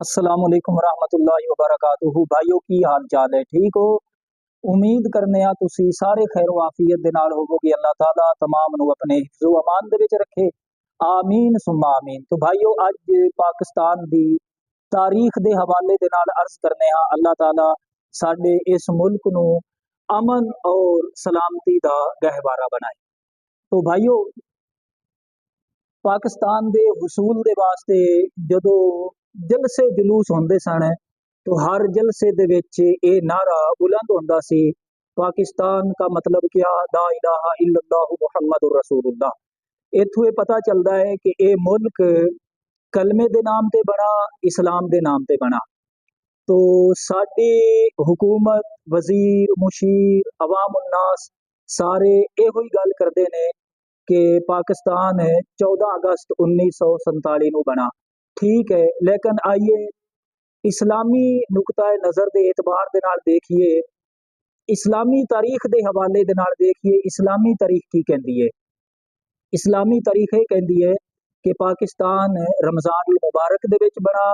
अस्सलाम वालेकुम रहमतुल्लाहि व बरकातुहू। भाइयों की हाल चाल है, ठीक हो? उम्मीद करने आ तुसी सारे खैर आफियत दे नाल होवोगे। अल्लाह ताला तमाम नु अपने हिफ्ज़ो अमान दे विच रखे, आमीन सुम्मा आमीन। तो भाइयों अज पाकिस्तान दी तारीख दे हवाले दे नाल अर्ज करने आ, अल्लाह ताला साडे इस मुल्क नु अमन और सलामती दा गहवारा बनाए। तो भाइयों पाकिस्तान दे हुसूल दे वास्ते जदों जलसे जुलूस होंदे सन, तो हर जलसे दे विच ये नारा बुलंद होंदा सी, पाकिस्तान का मतलब क्या, ला इलाहा इल्लल्लाहु मुहम्मदुर रसूलुल्लाह। इथों ये पता चलता है कि ये मुल्क कलमे दे नाम ते बना, इस्लाम दे नाम ते बना। तो साडी हुकूमत, वजीर, मुशीर, अवाम उन्नास सारे इहो ही गल करते ने कि पाकिस्तान 14 अगस्त 1947 ਨੂੰ बना। ठीक है, लेकिन आइए इस्लामी नुकता नज़र के एतबार के नाल देखिए, इस्लामी तारीख के हवाले दे नाल देखिए, इस्लामी तारीख की कहती है। इस्लामी तारीख ये कहती है कि पाकिस्तान रमज़ान उल मुबारक दे विच बना,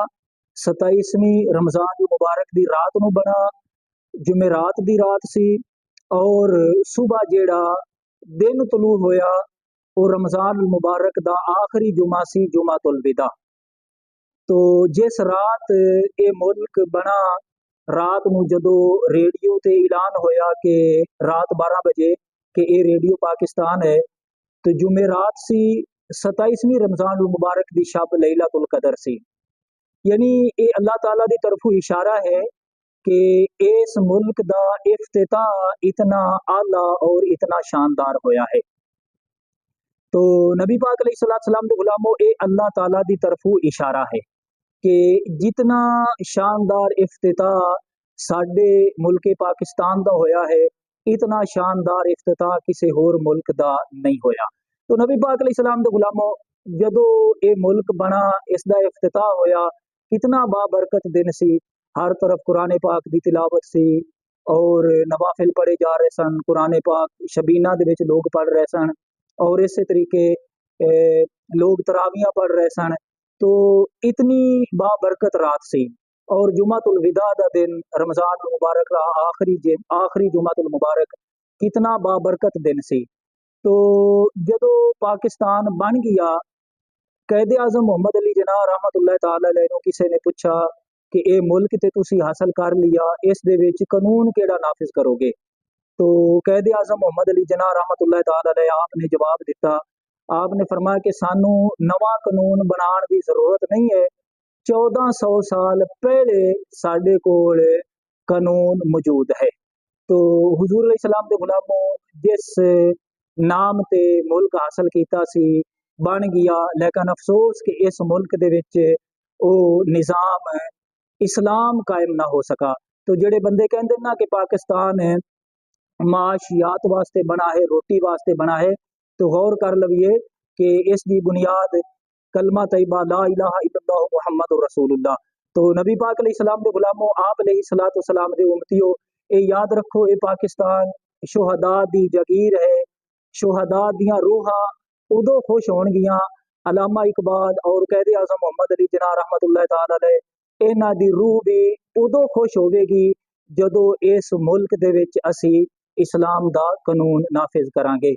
27वीं रमज़ान उल मुबारक दी रात नू बना, जुमेरात दी रात सी, और सुबह जेड़ा दिन तलू होया वो रमज़ान उल मुबारक दा आखिरी जुमा सी, जुमातुल विदा। तो जिस रात ये मुल्क बना, रात नू जदों रेडियो ते ऐलान होया कि रात 12 बजे कि ये रेडियो पाकिस्तान है, तो जुमेरात सी, 27वीं रमज़ान उल मुबारक दी शब लैलतुल कदर सी। यानी ये अल्लाह ताला दी तरफों इशारा है कि इस मुल्क दा इफ्तिताह इतना आला और इतना शानदार होया है। तो नबी पाक अलैहिस्सलाम दे गुलामों, ये अल्लाह ताला दी तरफों इशारा है कि जितना शानदार इफ्तिताह साडे मुल्क पाकिस्तान दा होया है, इतना शानदार इफ्तिताह किसी होर मुल्क दा नहीं होया। तो नबी पाक अलैहिस्सलाम दे गुलामों, जदों ये मुल्क बना, इसका इफ्तिताह होया, कितना बाबरकत दिन सी। हर तरफ कुरान पाक दी तिलावत सी और नवाफिल पढ़े जा रहे सन, कुरान पाक शबीना दे विच लोग पढ़ रहे सन और इस तरीके लोग तरावियां पढ़ रहे सन। तो इतनी बाबरकत रात सी और जुमातुल विदा दा दिन, रमज़ान मुबारक का आखिरी जुमातुल मुबारक, कितना बाबरकत दिन सी। तो जदों पाकिस्तान बन गया, कैद आज़म मोहम्मद अली जिन्ना रहमतुल्लाह ताला अलैह नूं किसी ने पूछा कि ये मुल्क ते तुसी हासिल कर लिया, इस दे विच कानून केड़ा नाफिज करोगे? तो कैद आज़म मोहम्मद अली जिन्ना रहमतुल्लाह ताला अलैह आपने जवाब दिता, आपने फरमाया कि सानू नवा कानून बनाने की जरूरत नहीं है, 1400 साल पहले साडे कोल कानून मौजूद है। तो हुजूर अलैहिस्सलाम दे गुलामों, जिस नाम ते मुल्क हासिल कीता सी बन गया, लेकिन अफसोस कि इस मुल्क दे विच ओ निज़ाम इस्लाम कायम ना हो सका। तो जेड़े बंदे कहंदे ना कि पाकिस्तान माशियात वास्ते बना है, रोटी वास्ते बना है, तो गौर कर लविए कि इसकी बुनियाद कलमा तैयबा ला इलाहा इल्लल्लाहु मुहम्मदुर रसूलुल्लाह। तो नबी पाक अलैहिस्सलाम दे गुलामों, आप अलैहिस्सलातु वस्सलाम दे उम्मतियों, ये याद रखो, ये पाकिस्तान शुहदा दी जगीर है। शुहदा दियां रूहां उदों खुश होणगियां, अलामा इकबाल और कैद आज़म मोहम्मद अली जिन्ना रहमतुल्लाह ताला अलैह, इन्हां दी रूह भी उदों खुश होवेगी जदों इस मुल्क दे विच असी इस्लाम दा कानून नाफिज करांगे।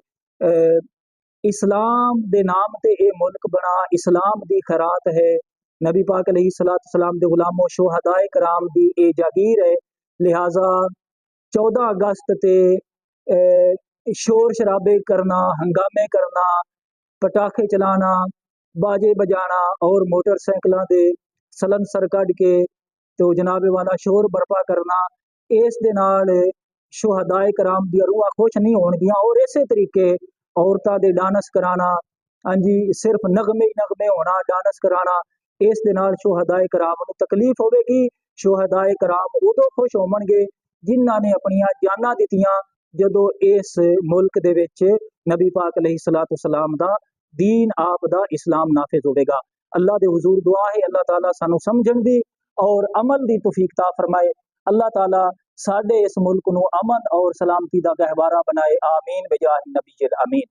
इस्लाम दे नाम ते ये मुल्क बना, इस्लाम दी खैरात है। नबी पाक अलैहिस्सलातु वस्सलाम दे गुलामों, शुहदाए कराम दी ये जागीर है। लिहाजा 14 अगस्त ते शोर शराबे करना, हंगामे करना, पटाखे चलाना, बाजे बजाना और मोटरसाइकिलों के सलंसर कढ़ के तो जनाबे वाला शोर बर्पा करना, इस दे नाल शुहदाए कराम दी रूहां खुश नहीं होणगियां। और इस तरीके औरतां दे डांस कराना, हाँ जी, सिर्फ नगमे ही नगमे होना, डांस कराना, इस दे नाल शुहदाए कराम नूं तकलीफ होवेगी। शुहदाए कराम उदों खुश होवणगे जिन्हां ने अपनियां जानां दित्तियां जदों इस मुल्क दे विच नबी पाक अलैहिस्सलातु वस्सलाम दा दीन, आप दा इस्लाम नाफिज होवेगा। अल्लाह दे हुजूर दुआ है, अल्लाह ताला सानू समझण दी और अमल दी तौफीक ता फरमाए। अल्लाह ताला साडे इस मुल्क नूं अमन और सलामती दा गहवारा बनाए। आमीन बिजाह नबी अमीन।